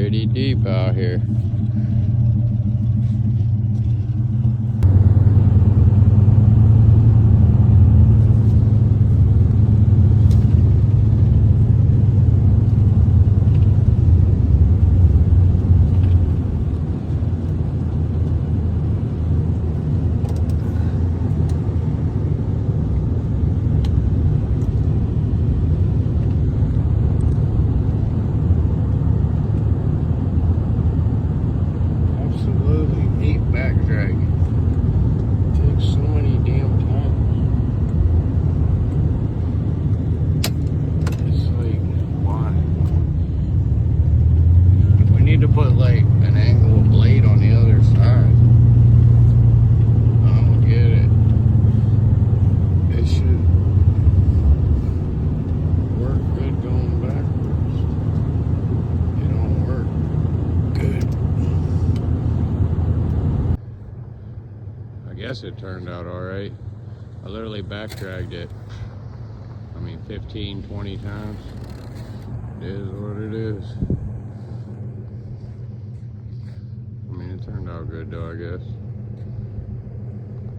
pretty deep out here. To put like an angle blade on the other side. I don't get it. It should work good going backwards. It don't work good. I guess it turned out all right. I literally back dragged it. I mean 15, 20 times. It is what it is. Turned out good though, I guess.